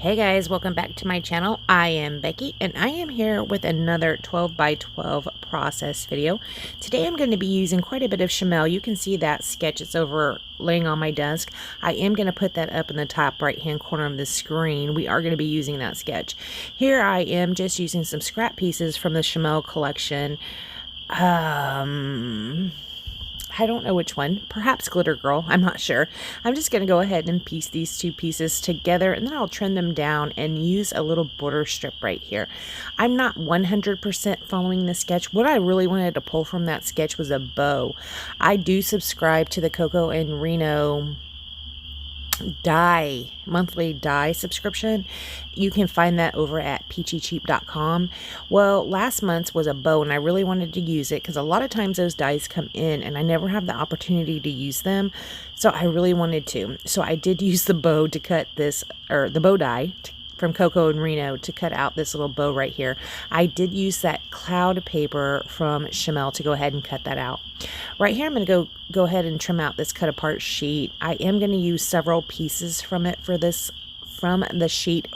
Hey guys, welcome back to my channel. I am Becky and I am here with another 12 by 12 process video. Today I'm going to be using quite a bit of Chamel. You can see that sketch is over laying on my desk. I am going to put that up in the top right hand corner of the screen. We are going to be using that sketch. Here I am just using some scrap pieces from the Chamel collection. I don't know which one, perhaps Glitter Girl, I'm not sure. I'm just going to go ahead and piece these two pieces together and then I'll trim them down and use a little border strip right here. I'm not 100% following the sketch. What I really wanted to pull from that sketch was a bow. I do subscribe to the Coco and Reno monthly die subscription. You can find that over at peachycheap.com. Well, last month's was a bow and I really wanted to use it because a lot of times those dies come in and I never have the opportunity to use them, so I really wanted to. So I did use the bow to cut this, or the bow die from Coco and Reno to cut out this little bow right here. I did use that cloud paper from Chamel to go ahead and cut that out. Right here I'm going to go ahead and trim out this cut apart sheet. I am going to use several pieces from it from the sheet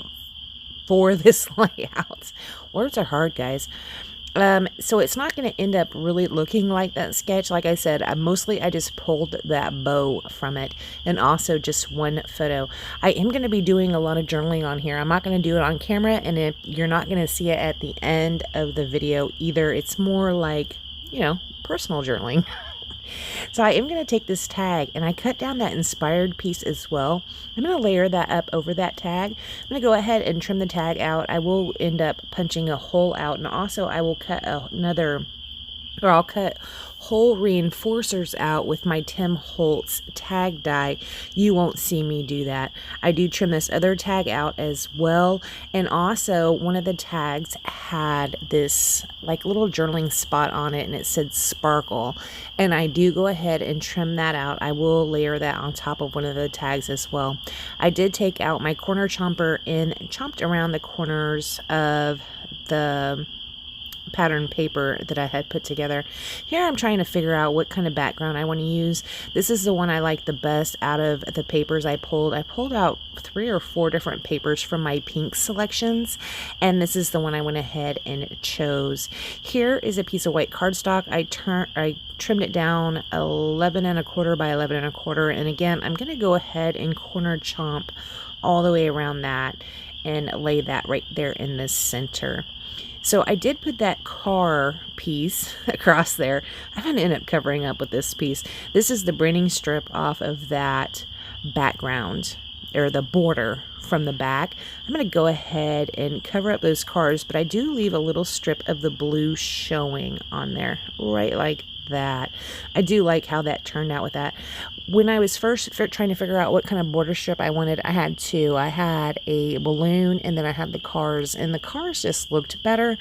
for this layout. Words are hard, guys. So it's not going to end up really looking like that sketch. Like I said, I just pulled that bow from it, and also just one photo. I am going to be doing a lot of journaling on here. I'm not going to do it on camera, and if you're not going to see it at the end of the video either. It's more like, you know, personal journaling. So I am going to take this tag and I cut down that inspired piece as well. I'm going to layer that up over that tag. I'm going to go ahead and trim the tag out. I will end up punching a hole out, and also I will cut I'll cut hole reinforcers out with my Tim Holtz tag die. You won't see me do that. I do trim this other tag out as well, and also one of the tags had this like little journaling spot on it and it said sparkle, and I do go ahead and trim that out. I will layer that on top of one of the tags as well. I did take out my corner chomper and chomped around the corners of the pattern paper that I had put together. Here I'm trying to figure out what kind of background I want to use. This is the one I like the best out of the papers I pulled. I pulled out 3 or 4 different papers from my pink selections, and this is the one I went ahead and chose. Here is a piece of white cardstock. I trimmed it down 11 1/4 by 11 1/4, and again I'm going to go ahead and corner chomp all the way around that and lay that right there in the center. So I did put that car piece across there. I'm going to end up covering up with this piece. This is the branding strip off of that background, or the border from the back. I'm going to go ahead and cover up those cars, but I do leave a little strip of the blue showing on there, right like that. I do like how that turned out with that. When I was first trying to figure out what kind of border strip I wanted, I had two. I had a balloon and then I had the cars, and the cars just looked better,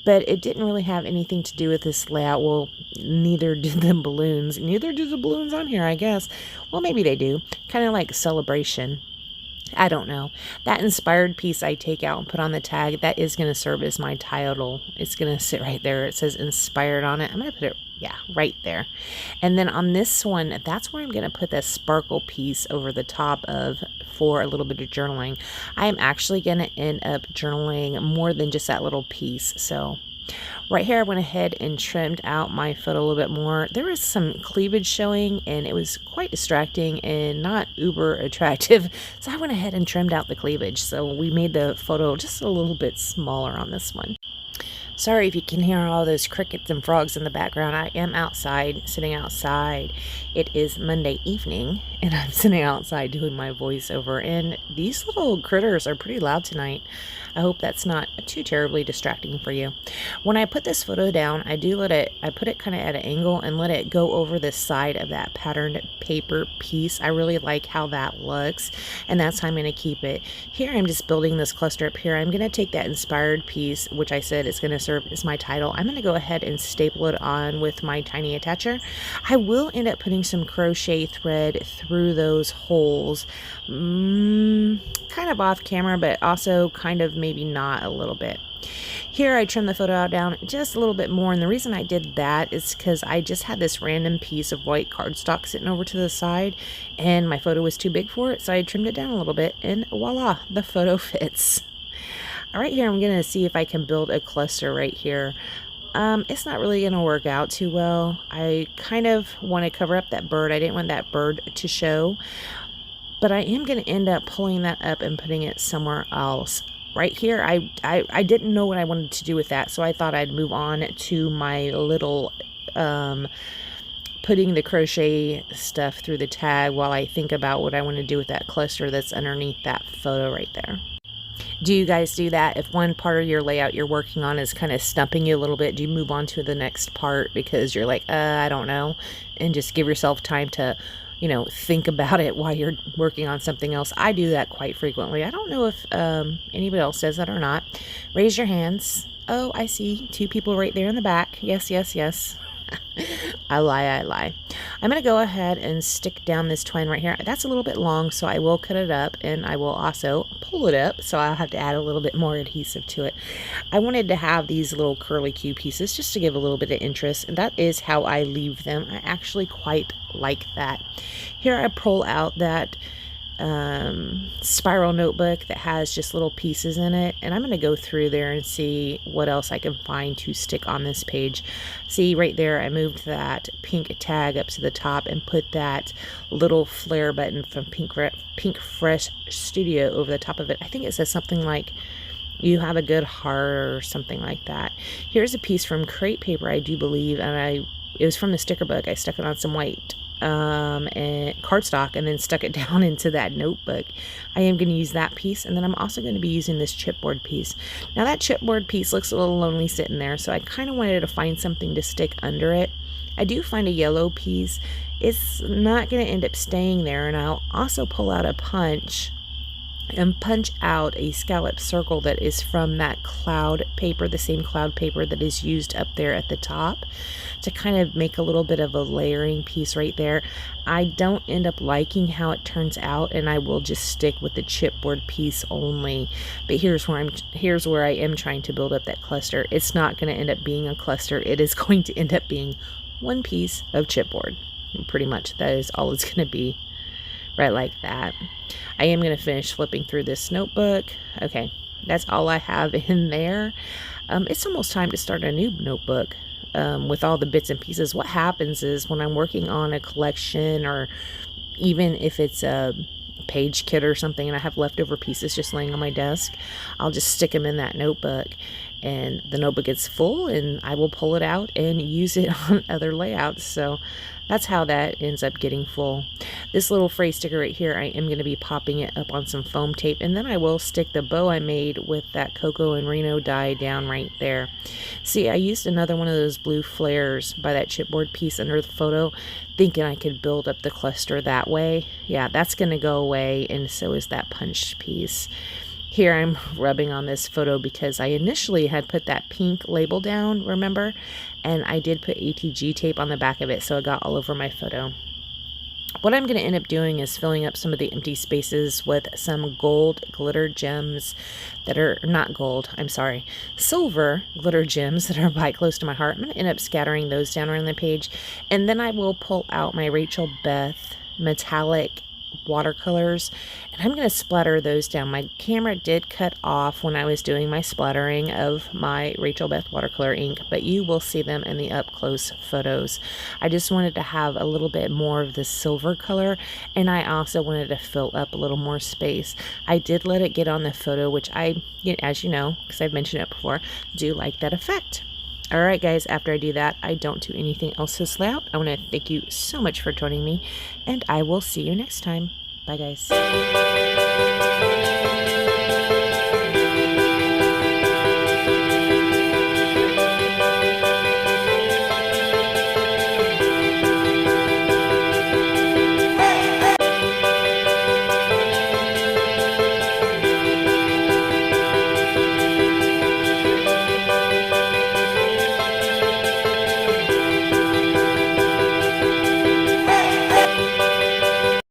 but it didn't really have anything to do with this layout. Well, neither did the balloons. Neither do the balloons on here, I guess. Well, maybe they do. Kind of like Celebration. I don't know. That inspired piece I take out and put on the tag, that is going to serve as my title. It's going to sit right there. It says inspired on it. I'm going to put it, yeah, right there. And then on this one, that's where I'm going to put that sparkle piece over the top of for a little bit of journaling. I am actually going to end up journaling more than just that little piece. So right here I went ahead and trimmed out my photo a little bit more. There was some cleavage showing and it was quite distracting and not uber attractive, so I went ahead and trimmed out the cleavage. So we made the photo just a little bit smaller on this one. Sorry if you can hear all those crickets and frogs in the background. I am outside, sitting outside. It is Monday evening and I'm sitting outside doing my voiceover, and these little critters are pretty loud tonight. I hope that's not too terribly distracting for you. When I put this photo down, I put it kind of at an angle and let it go over the side of that patterned paper piece. I really like how that looks, and that's how I'm going to keep it. Here I'm just building this cluster up here. I'm going to take that inspired piece, which I said is going to serve as my title. I'm going to go ahead and staple it on with my tiny attacher. I will end up putting some crochet thread through those holes, kind of off camera, but also kind of maybe not a little bit. Here I trimmed the photo out down just a little bit more, and the reason I did that is because I just had this random piece of white cardstock sitting over to the side, and my photo was too big for it, so I trimmed it down a little bit, and voila, the photo fits. All right, here I'm going to see if I can build a cluster right here. It's not really going to work out too well. I kind of want to cover up that bird. I didn't want that bird to show, but I am going to end up pulling that up and putting it somewhere else. Right here, I didn't know what I wanted to do with that, so I thought I'd move on to my little putting the crochet stuff through the tag while I think about what I want to do with that cluster that's underneath that photo right there. Do you guys do that? If one part of your layout you're working on is kind of stumping you a little bit, do you move on to the next part because you're like, I don't know, and just give yourself time to, you know, think about it while you're working on something else? I do that quite frequently. I don't know if anybody else does that or not. Raise your hands. Oh, I see 2 people right there in the back. Yes, yes, yes. I lie. I'm going to go ahead and stick down this twine right here. That's a little bit long, so I will cut it up, and I will also pull it up, so I'll have to add a little bit more adhesive to it. I wanted to have these little curly Q pieces just to give a little bit of interest, and that is how I leave them. I actually quite like that. Here I pull out that spiral notebook that has just little pieces in it, and I'm going to go through there and see what else I can find to stick on this page. See right there, I moved that pink tag up to the top and put that little flare button from Pink Fresh Studio over the top of it. I think it says something like, "You have a good heart," or something like that. Here's a piece from crepe paper, I do believe, and it was from the sticker book. I stuck it on some white and cardstock and then stuck it down into that notebook. I am going to use that piece, and then I'm also going to be using this chipboard piece. Now that chipboard piece looks a little lonely sitting there, so I kind of wanted to find something to stick under it. I do find a yellow piece. It's not going to end up staying there, and I'll also pull out a punch and punch out a scallop circle that is from that cloud paper, the same cloud paper that is used up there at the top, to kind of make a little bit of a layering piece right there. I don't end up liking how it turns out, and I will just stick with the chipboard piece only. But here's where I am trying to build up that cluster. It's not going to end up being a cluster. It is going to end up being one piece of chipboard. And pretty much that is all it's going to be. Right, like that. I am going to finish flipping through this notebook. Okay, that's all I have in there. It's almost time to start a new notebook with all the bits and pieces. What happens is when I'm working on a collection, or even if it's a page kit or something, and I have leftover pieces just laying on my desk, I'll just stick them in that notebook, and the notebook gets full, and I will pull it out and use it on other layouts. So that's how that ends up getting full. This little phrase sticker right here, I am going to be popping it up on some foam tape, and then I will stick the bow I made with that Cocoa and Reno dye down right there. See, I used another one of those blue flares by that chipboard piece under the photo, thinking I could build up the cluster that way. Yeah, that's going to go away, and so is that punched piece. Here I'm rubbing on this photo because I initially had put that pink label down, remember? And I did put ATG tape on the back of it, so it got all over my photo. What I'm going to end up doing is filling up some of the empty spaces with some gold glitter gems that are not gold, I'm sorry, silver glitter gems that are quite close to my heart. I'm going to end up scattering those down around the page, and then I will pull out my Rachel Beth metallic watercolors, and I'm going to splatter those down. My camera did cut off when I was doing my splattering of my Rachel Beth watercolor ink, but you will see them in the up close photos. I just wanted to have a little bit more of the silver color, and I also wanted to fill up a little more space. I did let it get on the photo, which I, as you know, because I've mentioned it before, do like that effect. Alright guys, after I do that, I don't do anything else this layout. I want to thank you so much for joining me, and I will see you next time. Bye guys.